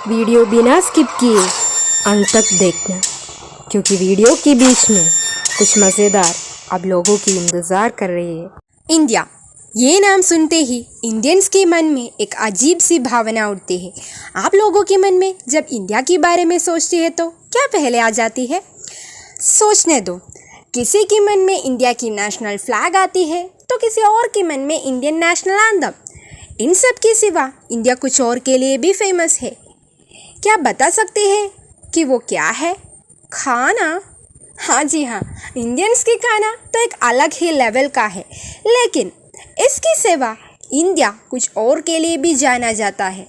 Video बिना skip किए अंत तक देखना, क्योंकि वीडियो के बीच में कुछ मज़ेदार आप लोगों की इंतज़ार कर रही है। इंडिया, ये नाम सुनते ही इंडियंस के मन में एक अजीब सी भावना उठती है। आप लोगों के मन में जब इंडिया के बारे में सोचते हैं तो क्या पहले आ जाती है? सोचने दो। किसी के मन में इंडिया की नेशनल फ्लैग आती है तो किसी और के मन में इंडियन नेशनल एंथम। इन सब के सिवा इंडिया कुछ और के लिए भी फेमस है। क्या बता सकते हैं कि वो क्या है? खाना। हाँ जी हाँ, इंडियंस की खाना तो एक अलग ही लेवल का है, लेकिन इसके सिवा इंडिया कुछ और के लिए भी जाना जाता है,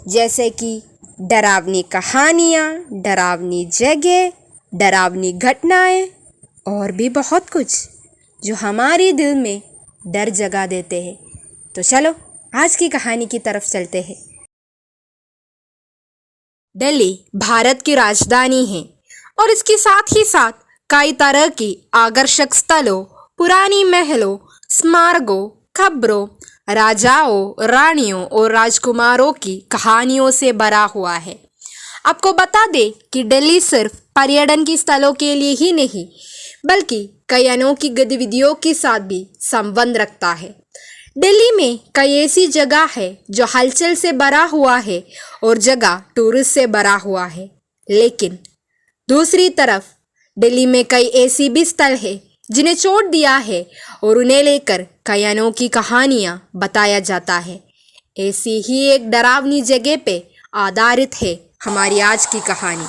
जैसे कि डरावनी कहानियाँ, डरावनी जगह, डरावनी घटनाएं और भी बहुत कुछ जो हमारे दिल में डर जगा देते हैं। तो चलो आज की कहानी की तरफ चलते हैं। दिल्ली भारत की राजधानी है और इसके साथ ही साथ कई तरह की आकर्षक स्थलों, पुरानी महलों, स्मारकों, खबरों, राजाओं, रानियों और राजकुमारों की कहानियों से भरा हुआ है। आपको बता दें कि दिल्ली सिर्फ पर्यटन की स्थलों के लिए ही नहीं, बल्कि कई अनोखी गतिविधियों के साथ भी संबंध रखता है। दिल्ली में कई ऐसी जगह है जो हलचल से भरा हुआ है और जगह टूरिस्ट से भरा हुआ है, लेकिन दूसरी तरफ दिल्ली में कई ऐसी भी स्थल है जिन्हें छोड़ दिया है और उन्हें लेकर कई अनोखी कहानियाँ बताया जाता है। ऐसी ही एक डरावनी जगह पे आधारित है हमारी आज की कहानी।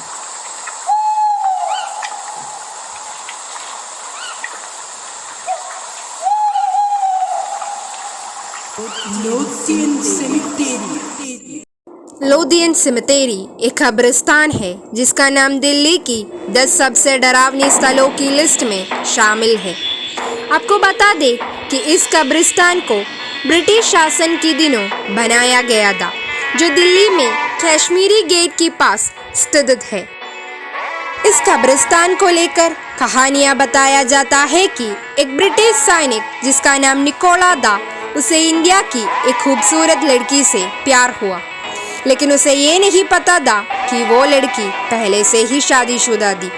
लोधियन सेमेटेरी एक कब्रिस्तान है जिसका नाम दिल्ली की 10 सबसे डरावनी स्थलों की लिस्ट में शामिल है। आपको बता दें कि इस कब्रिस्तान को ब्रिटिश शासन के दिनों बनाया गया था, जो दिल्ली में कश्मीरी गेट के पास स्थित है। इस कब्रिस्तान को लेकर कहानियां बताया जाता है कि एक ब्रिटिश सैनिक जिसका नाम निकोला था, उसे इंडिया की एक खूबसूरत लड़की से प्यार हुआ, लेकिन उसे ये नहीं पता था कि वो लड़की पहले से ही शादीशुदा थी।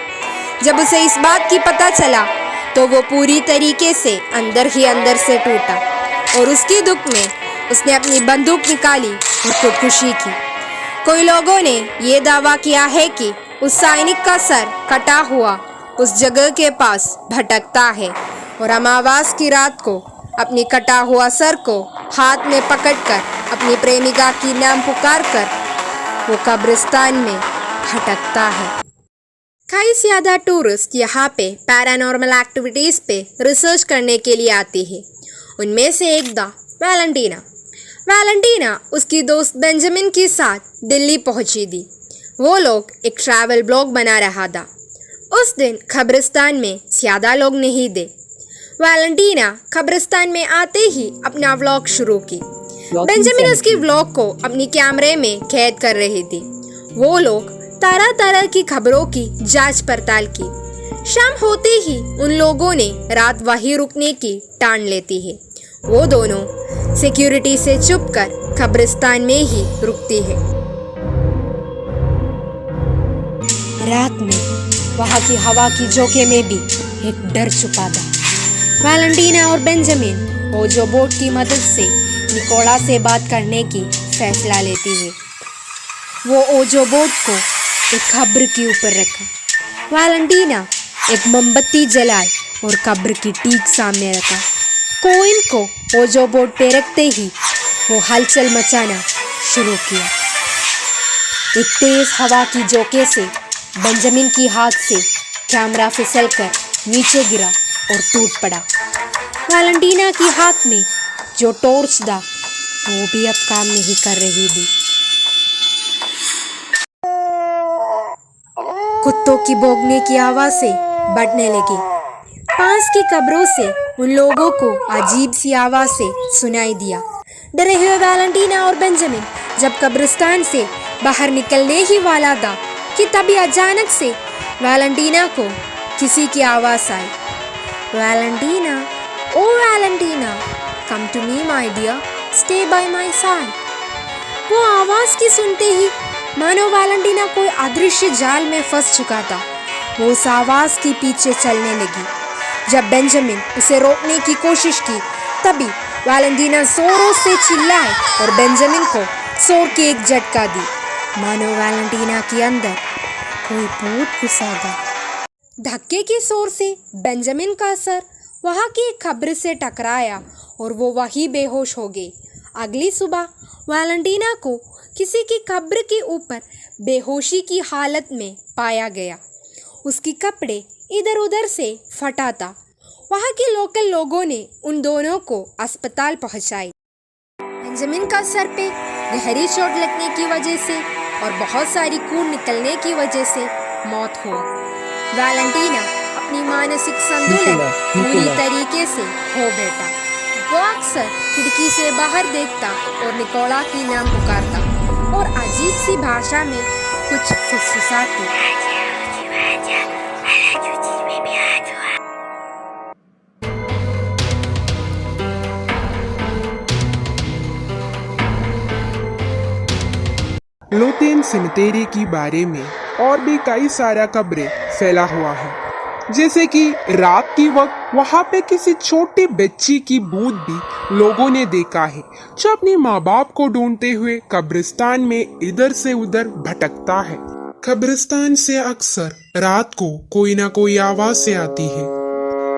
जब उसे इस बात की पता चला तो वो पूरी तरीके से अंदर ही अंदर से टूटा और उसके दुख में उसने अपनी बंदूक निकाली और खुदकुशी की। कोई लोगों ने ये दावा किया है कि उस सैनिक का सर कटा हुआ उस जगह के पास भटकता है और अमावस की रात को अपनी कटा हुआ सर को हाथ में पकड़कर अपनी प्रेमिका की नाम पुकारकर वो कब्रिस्तान में भटकता है। कई ज्यादा टूरिस्ट यहाँ पे पैरानॉर्मल एक्टिविटीज़ पे रिसर्च करने के लिए आती है। उनमें से एक था वैलेंटीना उसकी दोस्त बेंजामिन के साथ दिल्ली पहुँची थी। वो लोग एक ट्रैवल ब्लॉग बना रहा था। उस दिन कब्रिस्तान में ज़्यादा लोग नहीं थे। वैलेंटीना कब्रिस्तान में आते ही अपना व्लॉग शुरू की। बेंजामिन उसकी व्लॉग को अपनी कैमरे में कैद कर रही थी। वो लोग तरह तरह की खबरों की जांच पड़ताल की। शाम होते ही उन लोगों ने रात वहीं रुकने की ठान लेती है। वो दोनों सिक्योरिटी से छुपकर कब्रिस्तान में ही रुकती है। रात में वहाँ की हवा की झोंके में भी एक डर छुपा था। वैलेंटीना और बेंजामिन ओजो बोट की मदद से निकोला से बात करने की फैसला लेती है। वो ओजो बोट को एक कब्र के ऊपर रखा। वैलेंटीना एक मोमबत्ती जलाई और कब्र की ठीक सामने रखा। कोइन को ओजो बोट पे रखते ही वो हलचल मचाना शुरू किया। एक तेज हवा की झोंके से बेंजामिन की हाथ से कैमरा फिसलकर नीचे गिरा और टूट पड़ा। वैलेंटीना के हाथ में जो टॉर्च था वो भी अब काम नहीं कर रही थी। कुत्तों की भौंकने की आवाज़ से बढ़ने लगी। पास की कब्रों से उन लोगों को अजीब सी आवाज़ से सुनाई दिया। डरे हुए वैलेंटीना और बेंजामिन जब कब्रिस्तान से बाहर निकलने ही वाला था कि तभी अचानक से वैलेंटीना को किसी की आवाज़ आई। Valentina, oh Valentina, come to me my dear, stay by my side. वो आवाज़ की सुनते ही मानो वैलेंटीना कोई अदृश्य जाल में फंस चुका था। वो उस आवाज के पीछे चलने लगी। जब बेंजामिन उसे रोकने की कोशिश की, तभी वैलेंटीना जोरों से चिल्लाई और बेंजामिन को जोर की एक झटका दी। मानो वैलेंटीना के अंदर कोई भूत घुस गया। धक्के की जोर से बेंजामिन का सर वहाँ की एक कब्र से टकराया और वो वहीं बेहोश हो गई। अगली सुबह वैलेंटीना को किसी की कब्र के ऊपर बेहोशी की हालत में पाया गया। उसके कपड़े इधर उधर से फटा था। वहाँ के लोकल लोगों ने उन दोनों को अस्पताल पहुँचाई। बेंजामिन का सर पे गहरी चोट लगने की वजह से और बहुत सारी खून निकलने की वजह से मौत हुई। वैलेंटीना अपनी मानसिक संतुलन पूरी तरीके से खो बैठा। वो अक्सर खिड़की से बाहर देखता और निकोला की नाम पुकारता और अजीब सी भाषा में कुछ फुसफुसाती। लोतेन सिमतेरी की बारे में और भी कई सारा खबरें फैला हुआ है, जैसे कि रात की वक्त वहाँ पे किसी छोटी बच्ची की भूत भी लोगों ने देखा है, जो अपने माँ बाप को ढूंढते हुए कब्रिस्तान में इधर से उधर भटकता है। कब्रिस्तान से अक्सर रात को कोई ना कोई आवाज से आती है।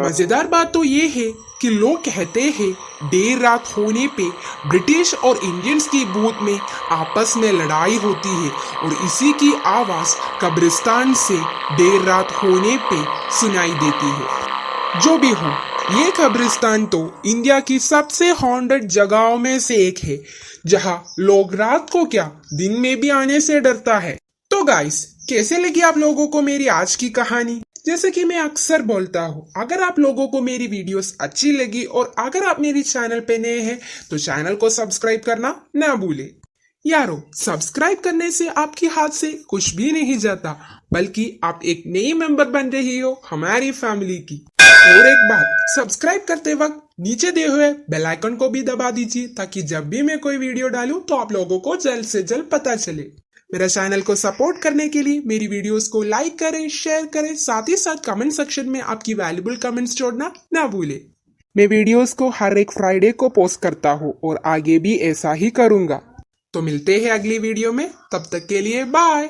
मजेदार बात तो ये है कि लोग कहते हैं देर रात होने पे ब्रिटिश और इंडियंस की भूत में आपस में लड़ाई होती है और इसी की आवाज कब्रिस्तान से देर रात होने पे सुनाई देती है। जो भी हो, ये कब्रिस्तान तो इंडिया की सबसे हॉन्टेड जगहों में से एक है, जहां लोग रात को क्या दिन में भी आने से डरता है। तो गाइस, कैसे लगी आप लोगों को मेरी आज की कहानी? जैसे कि मैं अक्सर बोलता हूँ, अगर आप लोगों को मेरी वीडियोस अच्छी लगी और अगर आप मेरी चैनल पे नए हैं तो चैनल को सब्सक्राइब करना ना भूले। यारो, सब्सक्राइब करने से आपके हाथ से कुछ भी नहीं जाता, बल्कि आप एक नई मेंबर बन रही हो हमारी फैमिली की। और एक बात, सब्सक्राइब करते वक्त नीचे दिए हुए बेल आइकन को भी दबा दीजिए, ताकि जब भी मैं कोई वीडियो डालूं तो आप लोगों को जल्द से जल्द पता चले। मेरा चैनल को सपोर्ट करने के लिए मेरी वीडियोस को लाइक करें, शेयर करें, साथ ही साथ कमेंट सेक्शन में आपकी वैल्यूबल कमेंट्स जोड़ना ना भूलें। मैं वीडियोस को हर एक फ्राइडे को पोस्ट करता हूँ और आगे भी ऐसा ही करूँगा। तो मिलते हैं अगली वीडियो में, तब तक के लिए बाय।